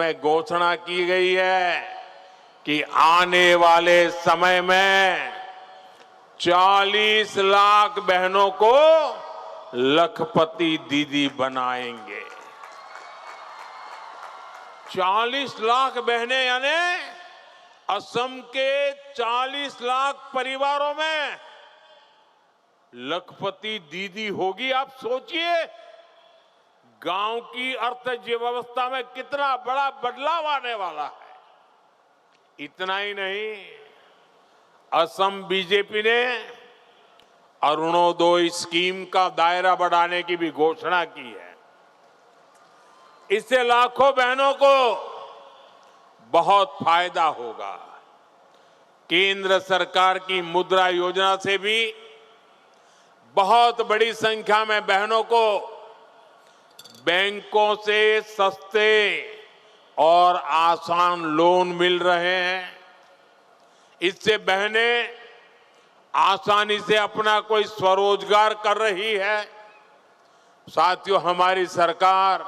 में घोषणा की गई है कि आने वाले समय में 40 लाख बहनों को लखपति दीदी बनाएंगे। 40 लाख बहनें यानी असम के 40 लाख परिवारों में लखपति दीदी होगी। आप सोचिए गांव की अर्थव्यवस्था में कितना बड़ा बदलाव आने वाला है। इतना ही नहीं, असम बीजेपी ने अरुणोदय स्कीम का दायरा बढ़ाने की भी घोषणा की है। इससे लाखों बहनों को बहुत फायदा होगा। केंद्र सरकार की मुद्रा योजना से भी बहुत बड़ी संख्या में बहनों को बैंकों से सस्ते और आसान लोन मिल रहे हैं। इससे बहनें आसानी से अपना कोई स्वरोजगार कर रही है। साथियों, हमारी सरकार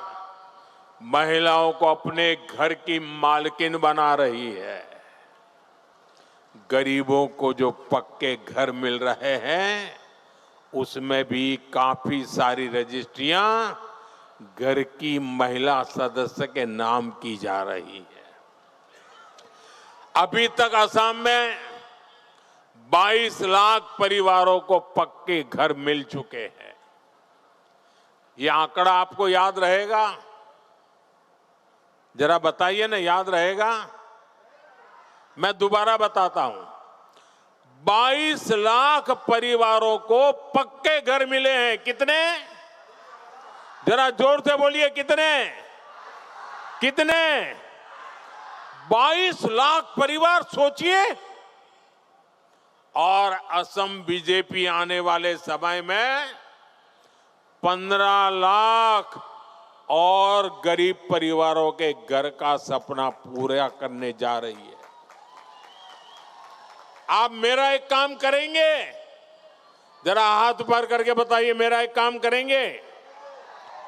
महिलाओं को अपने घर की मालकिन बना रही है। गरीबों को जो पक्के घर मिल रहे हैं उसमें भी काफी सारी रजिस्ट्रियां घर की महिला सदस्य के नाम की जा रही है। अभी तक असम में 22 लाख परिवारों को पक्के घर मिल चुके हैं। यह आंकड़ा आपको याद रहेगा? जरा बताइए ना, याद रहेगा? मैं दोबारा बताता हूं। 22 लाख परिवारों को पक्के घर मिले हैं। कितने? जरा जोर से बोलिए, कितने? कितने? 22 लाख परिवार, सोचिए। और असम बीजेपी आने वाले समय में 15 लाख और गरीब परिवारों के घर का सपना पूरा करने जा रही है। आप मेरा एक काम करेंगे? जरा हाथ ऊपर करके बताइए, मेरा एक काम करेंगे?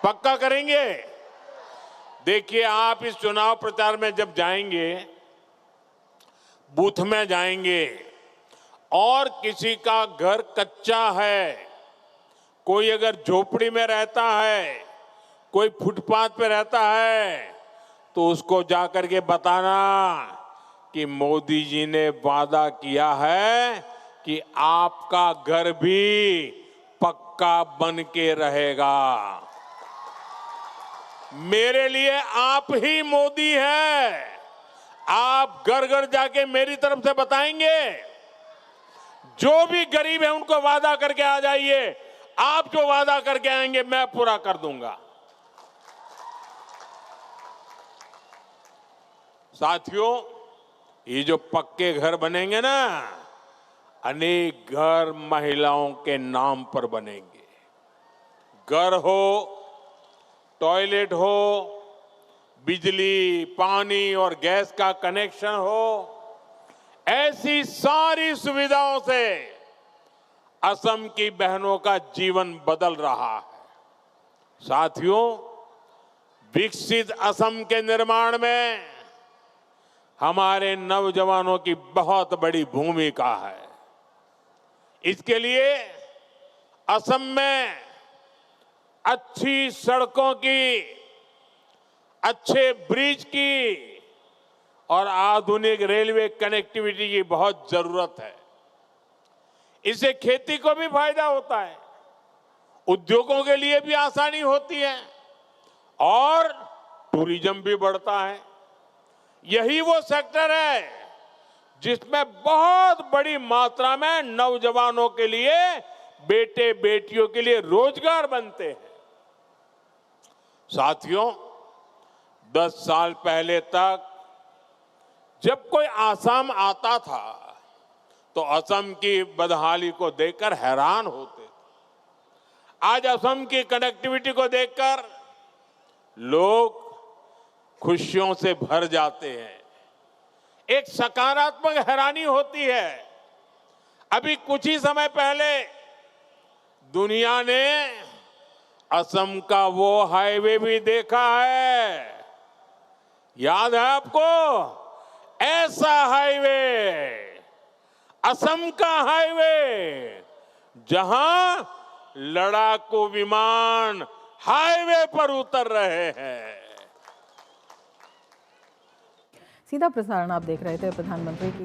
पक्का करेंगे? देखिए, आप इस चुनाव प्रचार में जब जाएंगे, बूथ में जाएंगे और किसी का घर कच्चा है, कोई अगर झोपड़ी में रहता है, कोई फुटपाथ पे रहता है, तो उसको जाकर के बताना कि मोदी जी ने वादा किया है कि आपका घर भी पक्का बन के रहेगा। मेरे लिए आप ही मोदी हैं। आप घर घर जाके मेरी तरफ से बताएंगे, जो भी गरीब है उनको वादा करके आ जाइए। आप जो वादा करके आएंगे मैं पूरा कर दूंगा। साथियों, ये जो पक्के घर बनेंगे ना, अनेक घर महिलाओं के नाम पर बनेंगे। घर हो, टॉयलेट हो, बिजली, पानी और गैस का कनेक्शन हो, ऐसी सारी सुविधाओं से असम की बहनों का जीवन बदल रहा है। साथियों, विकसित असम के निर्माण में हमारे नौजवानों की बहुत बड़ी भूमिका है। इसके लिए असम में अच्छी सड़कों की, अच्छे ब्रिज की और आधुनिक रेलवे कनेक्टिविटी की बहुत जरूरत है। इससे खेती को भी फायदा होता है, उद्योगों के लिए भी आसानी होती है और टूरिज्म भी बढ़ता है। यही वो सेक्टर है जिसमें बहुत बड़ी मात्रा में नौजवानों के लिए, बेटे बेटियों के लिए रोजगार बनते हैं। साथियों, 10 साल पहले तक जब कोई आसाम आता था तो असम की बदहाली को देखकर हैरान होते थे। आज असम की कनेक्टिविटी को देखकर लोग खुशियों से भर जाते हैं। एक सकारात्मक हैरानी होती है। अभी कुछ ही समय पहले दुनिया ने असम का वो हाईवे भी देखा है याद है आपको? ऐसा हाईवे, असम का हाईवे, जहां लड़ाकू विमान हाईवे पर उतर रहे हैं। सीधा प्रसारण आप देख रहे थे प्रधानमंत्री की।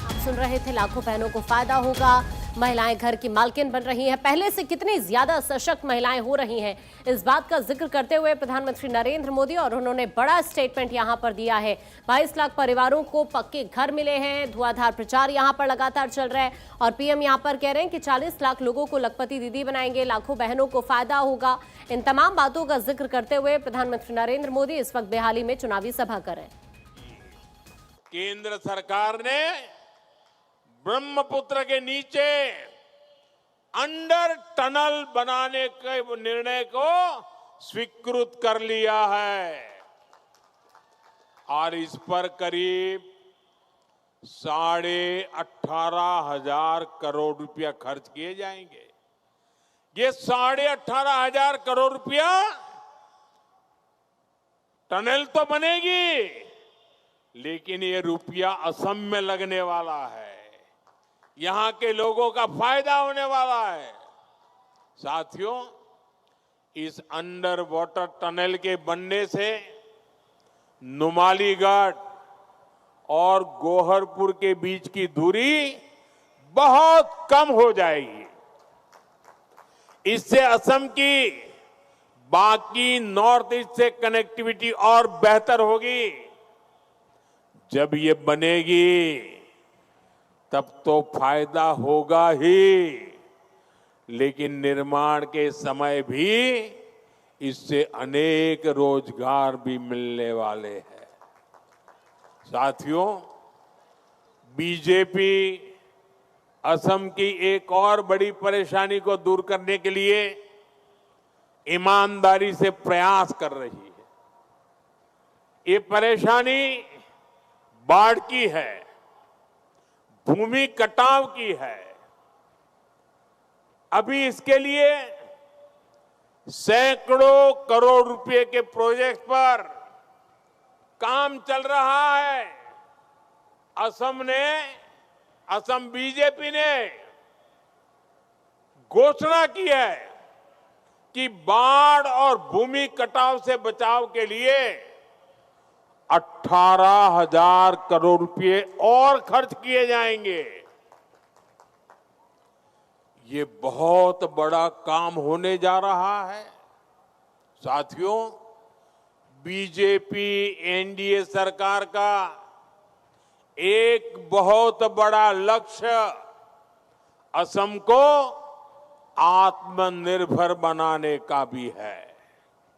आप सुन रहे थे लाखों बहनों को फायदा होगा, महिलाएं घर की मालकिन बन रही हैं। पहले से कितनी ज्यादा सशक्त महिलाएं हो रही हैं, इस बात का जिक्र करते हुए प्रधानमंत्री नरेंद्र मोदी और उन्होंने बड़ा स्टेटमेंट यहां पर दिया है। 22 लाख परिवारों को पक्के घर मिले हैं। धुआंधार प्रचार यहां पर लगातार चल रहा है और पीएम यहां पर कह रहे हैं कि 40 लाख लोगों को लखपति दीदी बनाएंगे, लाखों बहनों को फायदा होगा। इन तमाम बातों का जिक्र करते हुए प्रधानमंत्री नरेंद्र मोदी इस वक्त बेहाली में चुनावी सभा कर रहे हैं। केंद्र सरकार ने ब्रह्मपुत्र के नीचे अंडर टनल बनाने के निर्णय को स्वीकृत कर लिया है और इस पर करीब 18,500 करोड़ रुपया खर्च किए जाएंगे। ये 18,500 करोड़ रुपया टनल तो बनेगी, लेकिन ये रुपया असम में लगने वाला है, यहां के लोगों का फायदा होने वाला है। साथियों, इस अंडर वाटर टनल के बनने से नुमालीगढ़ और गोहरपुर के बीच की दूरी बहुत कम हो जाएगी। इससे असम की बाकी नॉर्थ ईस्ट से कनेक्टिविटी और बेहतर होगी। जब ये बनेगी तब तो फायदा होगा ही, लेकिन निर्माण के समय भी इससे अनेक रोजगार भी मिलने वाले हैं। साथियों, बीजेपी असम की एक और बड़ी परेशानी को दूर करने के लिए ईमानदारी से प्रयास कर रही है। ये परेशानी बाढ़ की है, भूमि कटाव की है। अभी इसके लिए सैकड़ों करोड़ रुपए के प्रोजेक्ट पर काम चल रहा है। असम बीजेपी ने घोषणा की है कि बाढ़ और भूमि कटाव से बचाव के लिए 18,000 करोड़ रुपए और खर्च किए जाएंगे। ये बहुत बड़ा काम होने जा रहा है। साथियों, बीजेपी एनडीए सरकार का एक बहुत बड़ा लक्ष्य असम को आत्मनिर्भर बनाने का भी है।